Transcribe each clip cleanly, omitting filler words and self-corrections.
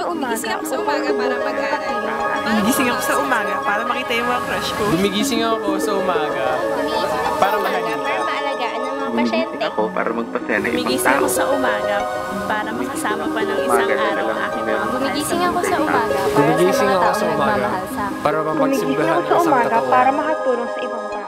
Gumigising ako sa umaga para mag-aaral. Gumigising ako sa umaga para makita yung mga crush ko. Gumigising ako sa umaga para mahalin ka. Para maalagaan ng mga pasyente. Ako para magpasaya ng ibang Gumigising tao. ako sa umaga para makasama pa ng isang araw ang aking mga Gumigising ako sa umaga para Gumigising sa mga ako taong sa umaga nagmamahal sa akin. para Gumigising mapagsimbahan ako ng sa isang umaga para katotohanan. makatulong sa ibang tao.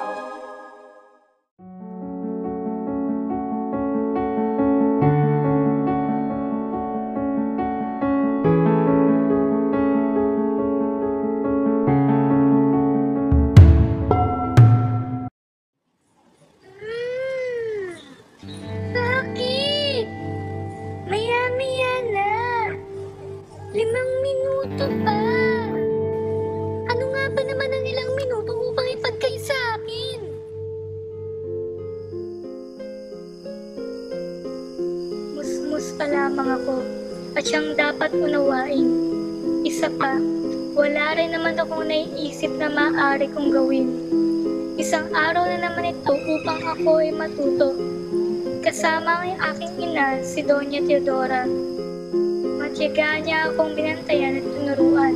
Bakit? Maya-maya na. 5 minuto pa. Ano nga ba naman ang ilang minuto upang ipagkay sa akin? Musmus pa lamang ako at siyang dapat unawain. Isa pa, wala rin naman akong naiisip na maaari kong gawin. Isang araw na naman ito upang ako ay matuto. Kasama ang aking ina, si Doña Teodora. Matyaga niya akong binantayan at tinuruan.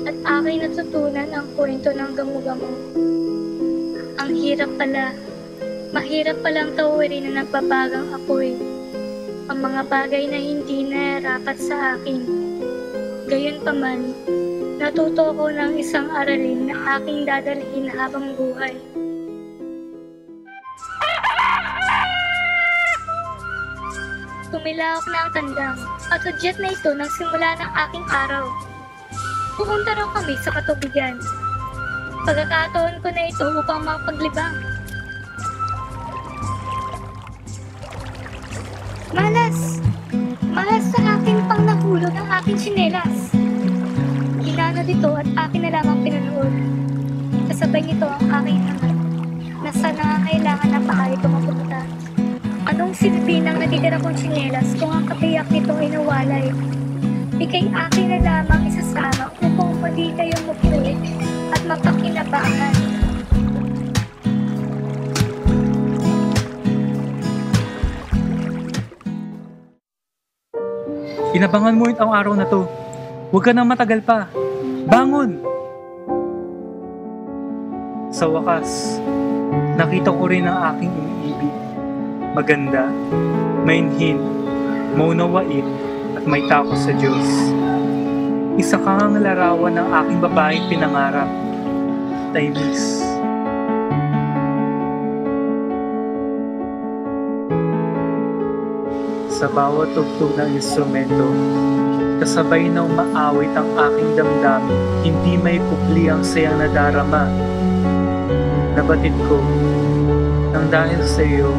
At aking natutunan ang kwento ng gamu-gamu. Ang hirap pala. Mahirap palang tawirin na nagbabagang ako'y. Ang mga bagay na hindi nararapat sa akin. Gayunpaman, natuto ko ng isang aralin na aking dadalhin habang buhay. Tumilawak na ang tandang at hudyat na ito nang simula ng aking araw. Pupunta raw kami sa katubigan. Pagkakataon ko na ito upang mapaglibang. Malas! Malas sa akin pang nahulog ang aking tsinelas. Ginano dito at akin na lamang pinanood. Kasabay nito ang aking hangat na sa nangangailangan na pahay ko mapunta. Anong silbi ng natitira kong tsinelas kung ang kabiyak nito ay nawalay? Ika'y akin na lamang isasama upang muli kayong mapulit at mapakinabangan. Inabangan mo itong araw na to. Huwag ka nang matagal pa. Bangon! Sa wakas, nakita ko rin ang aking iniibig. Maganda, mainhin, maunawain, at may takot sa Diyos. Isa kang larawan ng aking babaeng pinangarap. At I miss. Sa bawat tugtog ng instrumento, kasabay ng maawit ang aking damdamin, hindi may kupli ang sayang nadarama. Nabatid ko, nang dahil sa iyo,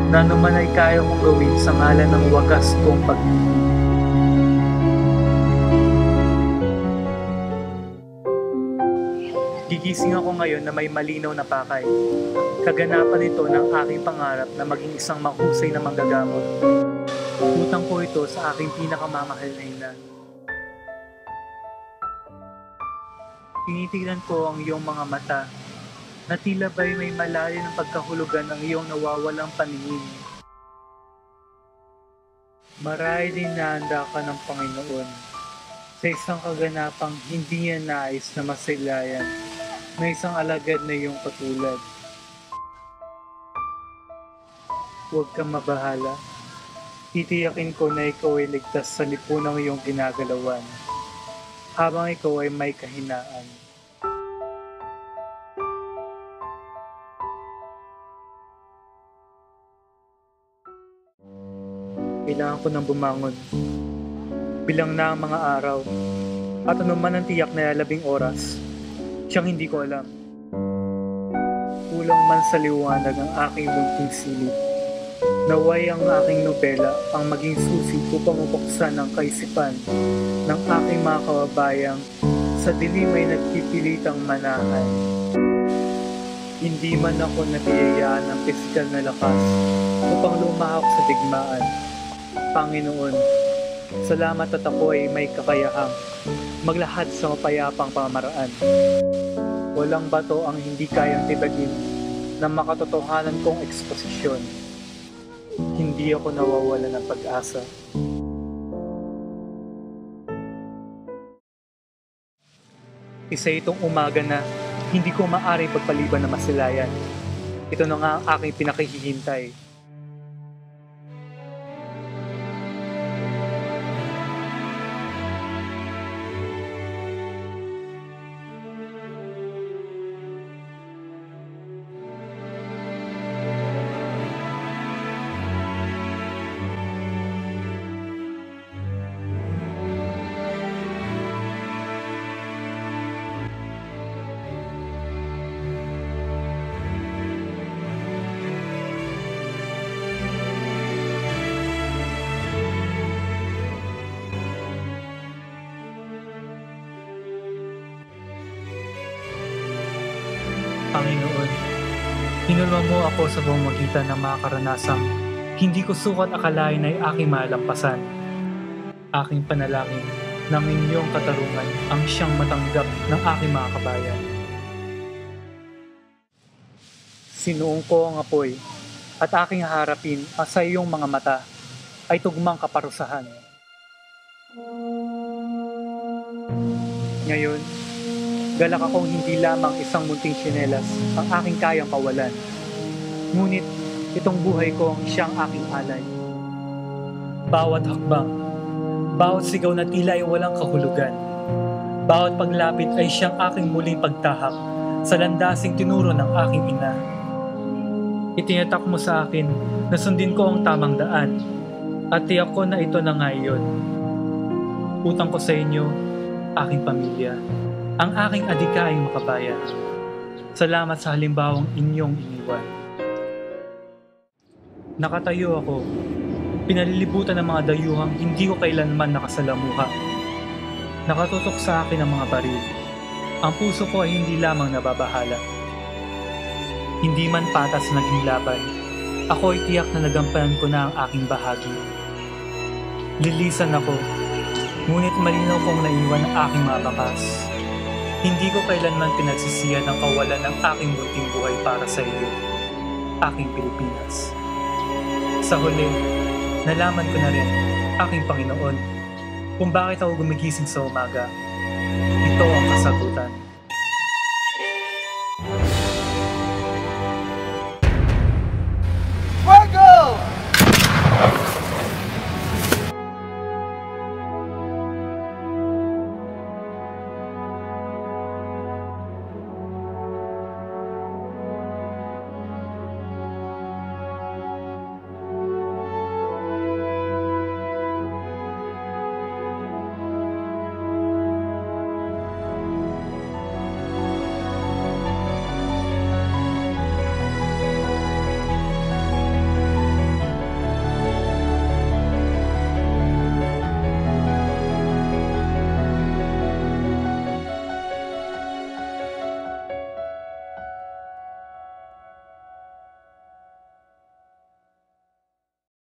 na naman ay kaya mong gawin sa ngalan ng wagas kong pag-ibig. Gigising ako ngayon na may malinaw na pakay. Kaganapan ito ng aking pangarap na maging isang mahusay na manggagamot. Utang ko ito sa aking pinakamamahal na ina. Tinitignan ko ang iyong mga mata na tila ba'y may malalim ng pagkahulugan ng iyong nawawalang paningin. Marahil din nahanda ka ng Panginoon sa isang kaganapang hindi niya nais na masilayan na isang alagad na iyong katulad. Huwag kang mabahala. Titiyakin ko na ikaw ay ligtas sa lipunang iyong ginagalawan habang ikaw ay may kahinaan. Kailangan ko nang bumangon. Bilang na ang mga araw at anuman ang tiyak na 12 oras, siyang hindi ko alam. Kulang man sa liwanag ang aking munting silid. Naway ang aking nobela ang maging susi upang mabuksan ang kaisipan ng aking mga kababayang sa dilim ay nagpipilitang manahan. Hindi man ako nabiyayaan ng pisikal na lakas upang lumahok sa digmaan. Panginoon, salamat at ako ay may kakayahang maglahad sa mapayapang pamamaraan. Walang bato ang hindi kayang tibagin ng makatotohanan kong eksposisyon. hindi ako nawawala ng pag-asa. Isa itong umaga na hindi ko maaaring pagpaliban na masilayan. Ito na nga ang aking pinakihihintay. Panginoon, hinulma mo ako sa pamamagitan ng mga karanasang hindi ko sukat akalain ay aking malalampasan. Aking panalangin ng inyong katarungan ang siyang matanggap ng aking mga kabayan. Sinuong ko ang apoy at aking haharapin ang sa iyong mga mata ay tugmang kaparusahan. Ngayon, galak akong hindi lamang isang munting tsinelas ang aking kayang pawalan. Ngunit itong buhay ko ang siyang aking alay. Bawat hakbang, bawat sigaw na tila ay walang kahulugan. Bawat paglapit ay siyang aking muling pagtahak sa landasing tinuro ng aking ina. Itinatak mo sa akin na sundin ko ang tamang daan at tiyak ko na ito na nga iyon. Utang ko sa inyo, aking pamilya, ang aking adikaing makabayan. Salamat sa halimbawang inyong iniwan. Nakatayo ako, pinalilibutan ng mga dayuhang hindi ko kailanman nakasalamuha. Nakatutok sa akin ang mga baril. Ang puso ko ay hindi lamang nababahala. Hindi man patas na naging laban, ako ay tiyak na nagampanan ko na ang aking bahagi. Lilisan ako, ngunit malinaw kong naiwan ang aking mga bakas. Hindi ko kailanman pinagsisiyan ang kawalan ng aking munting buhay para sa iyo, aking Pilipinas. Sa huli, nalaman ko na rin, aking Panginoon, kung bakit ako gumigising sa umaga. Ito ang kasagutan.